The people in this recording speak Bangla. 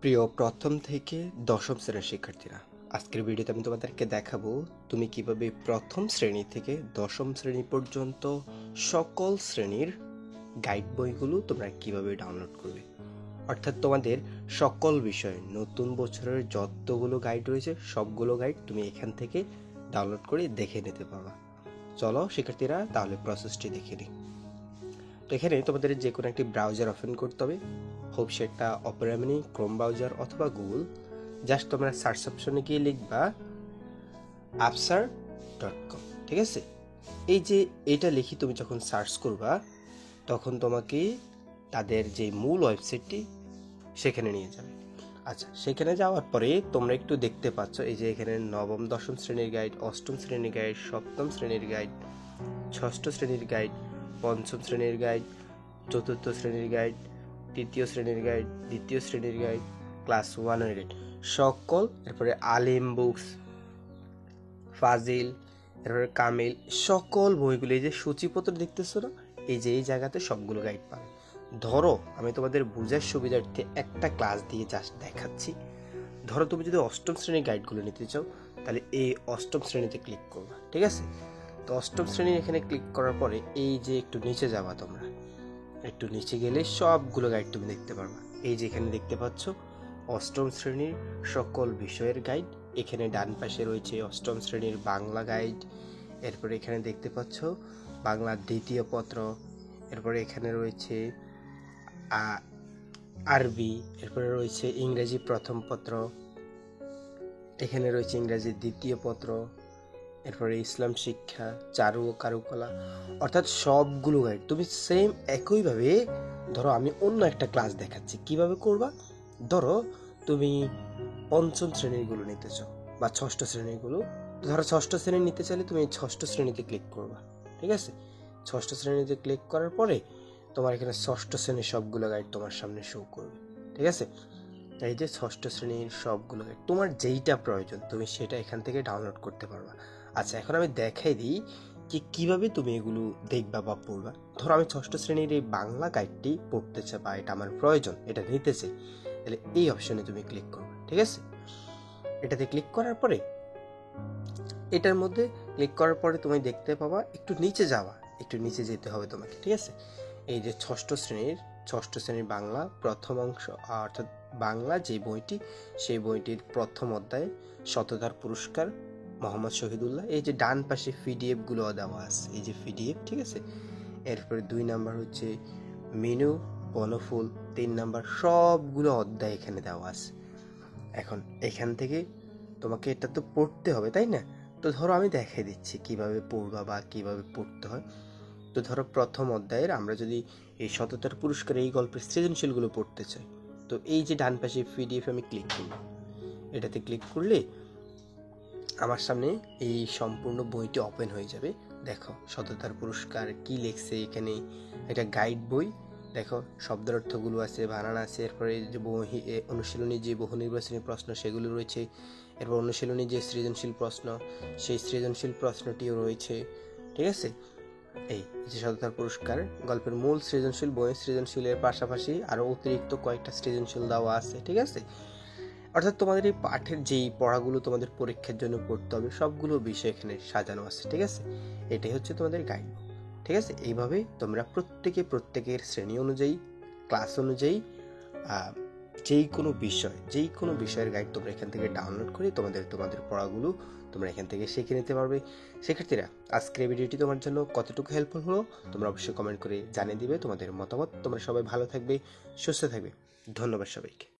প্রিয় প্রথম থেকে দশম শ্রেণীর শিক্ষার্থীরা, আজকের ভিডিওতে আমি তোমাদেরকে দেখাবো তুমি কিভাবে প্রথম শ্রেণী থেকে দশম শ্রেণী পর্যন্ত সকল শ্রেণীর গাইড বইগুলো তোমরা কিভাবে ডাউনলোড করবে। অর্থাৎ তোমাদের সকল বিষয়ে নতুন বছরের যতগুলো গাইড রয়েছে সবগুলো গাইড তুমি এখান থেকে ডাউনলোড করে দেখে নিতে পারবা। চলো শিক্ষার্থীরা, তাহলে প্রসেসটি দেখে নিই। তো এখানে তোমাদের যে কোনো একটি ব্রাউজার ওপেন করতে হবে, হোক সেটা অপেরা মিনি, ক্রোম ব্রাউজার অথবা গুগল। জাস্ট তোমরা সার্চ অপশনে গিয়ে লিখবা আপসার.com, ঠিক আছে। এই যে এটা লিখি তুমি যখন সার্চ করবা তখন তোমাকে তাদের যে মূল ওয়েবসাইটটি সেখানে নিয়ে যাবে। আচ্ছা, সেখানে যাওয়ার পরে তোমরা একটু দেখতে পাচ্ছ এই যে এখানে নবম দশম শ্রেণীর গাইড, অষ্টম শ্রেণীর গাইড, সপ্তম শ্রেণীর গাইড, ষষ্ঠ শ্রেণীর গাইড, পঞ্চম শ্রেণীর গাইড, চতুর্থ শ্রেণীর গাইড, তৃতীয় শ্রেণীর গাইড, দ্বিতীয় শ্রেণীর গাইড, ক্লাস 1 এর গাইড সকল। এরপরে আলিম বুকস, ফাজিল, এরপরে কামিল, সকল বইগুলো এই যে সূচিপত্র দেখতেছো না, এই যে এই জায়গাতে সবগুলো গাইড পাবে। ধরো আমি তোমাদের বোঝার সুবিধার্থে একটা ক্লাস দিয়ে জাস্ট দেখাচ্ছি। ধরো তুমি যদি অষ্টম শ্রেণীর গাইডগুলো নিতে চাও তাহলে এই অষ্টম শ্রেণীতে ক্লিক করবা, ঠিক আছে। তো অষ্টম শ্রেণীর এখানে ক্লিক করার পরে এই যে একটু নিচে যাবা, তোমরা একটু নিচে গেলে সবগুলো গাইড তুমি দেখতে পারবা। এই যে এখানে দেখতে পাচ্ছ অষ্টম শ্রেণীর সকল বিষয়ের গাইড। এখানে ডান পাশে রয়েছে অষ্টম শ্রেণীর বাংলা গাইড। এরপরে এখানে দেখতে পাচ্ছ বাংলা দ্বিতীয় পত্র। এরপরে এখানে রয়েছে আরবি। এরপরে রয়েছে ইংরেজি প্রথম পত্র। এখানে রয়েছে ইংরেজি দ্বিতীয় পত্র। এরপরে ইসলাম শিক্ষা, চারু ও কারুকলা। অর্থাৎ সবগুলো গাইড তুমি সেম একইভাবে, ধরো আমি অন্য একটা ক্লাস দেখাচ্ছি কিভাবে করবা। ধরো তুমি পঞ্চম শ্রেণীগুলো নিতে চাও বা ষষ্ঠ শ্রেণীগুলো, ধরো ষষ্ঠ শ্রেণী নিতে চাইলে তুমি ষষ্ঠ শ্রেণীতে ক্লিক করবা, ঠিক আছে। ষষ্ঠ শ্রেণীতে ক্লিক করার পরে তোমার এখানে ষষ্ঠ শ্রেণীর সবগুলো গাইড তোমার সামনে শো করবে, ঠিক আছে। এই যে ষষ্ঠ শ্রেণীর সবগুলো গাইড, তোমার যেইটা প্রয়োজন তুমি সেটা এখান থেকে ডাউনলোড করতে পারবা। আচ্ছা, এখন আমি দেখাই দিই যে কিভাবে তুমি এগুলো দেখবা বা পড়বা। ধরো আমি ষষ্ঠ শ্রেণীর এই বাংলা গাইডটি পড়তে চাই বা এটা আমার প্রয়োজন, এটা নিতে চাই, তাহলে এই অপশনে তুমি ক্লিক করবে, ঠিক আছে। এটাতে ক্লিক করার পরে এটার মধ্যে ক্লিক করার পরে তুমি দেখতে পাবা একটু নিচে যাওয়া, একটু নিচে যেতে হবে তোমাকে, ঠিক আছে। এই যে ষষ্ঠ শ্রেণীর বাংলা প্রথম অংশ, অর্থাৎ বাংলা যে বইটি, সেই বইটির প্রথম অধ্যায় শততার পুরস্কার, মোহাম্মদ শহীদুল্লাহ। এই যে ডান পাশে পিডিএফ গুলো দেওয়া আছে, এই যে পিডিএফ, ঠিক আছে। এরপরে 2 নাম্বার হচ্ছে মেনু, বনফুল, 3 নাম্বার, সবগুলো অধ্যায় এখানে দেওয়া আছে। এখন এখান থেকে তোমাকে এটা তো পড়তে হবে, তাই না। তো ধরো আমি দেখিয়ে দিচ্ছি কিভাবে পড়বা বা কিভাবে পড়তে হয়। তো ধরো প্রথম অধ্যায়ের আমরা যদি এই শততার পুরস্কার এই গল্পের সৃজনশীলগুলো পড়তে চাই, তো এই যে ডান পাশে পিডিএফ আমি ক্লিক করব, এটাতে ক্লিক করলে আমার সামনে এই সম্পূর্ণ বইটি ওপেন হয়ে যাবে। দেখো শততার পুরস্কার কি লিখছে এখানে, এটা গাইড বই। দেখো শব্দের অর্থগুলো আছে, বানান আছে। এরপরে যে অনুশীলনী যে বহু নির্বাচনী প্রশ্ন সেগুলো রয়েছে। এরপর অনুশীলনী যে সৃজনশীল প্রশ্ন, সেই সৃজনশীল প্রশ্নটিও রয়েছে, ঠিক আছে। এই যে শততার পুরস্কার গল্পের মূল সৃজনশীল, বইয়ের সৃজনশীলের পাশাপাশি আরো অতিরিক্ত কয়েকটা সৃজনশীল দেওয়া আছে, ঠিক আছে। অর্থাৎ তোমাদের এই পাঠের যেই পড়াগুলো তোমাদের পরীক্ষার জন্য পড়তে হবে সবগুলো বিষয় এখানে সাজানো আছে, ঠিক আছে। এটাই হচ্ছে তোমাদের গাইড, ঠিক আছে। এইভাবে তোমরা প্রত্যেকের শ্রেণী অনুযায়ী, ক্লাস অনুযায়ী যেই কোনো বিষয়ের গাইড তোমরা এখান থেকে ডাউনলোড করে তোমাদের পড়াগুলো তোমরা এখান থেকে শিখে নিতে পারবে। শিক্ষার্থীরা, আজকের এই ভিডিওটি তোমার জন্য কতটুকু হেল্পফুল হলো তোমরা অবশ্যই কমেন্ট করে জানিয়ে দিবে তোমাদের মতামত। তোমরা সবাই ভালো থাকবে, সুস্থ থাকবে। ধন্যবাদ সবাইকে।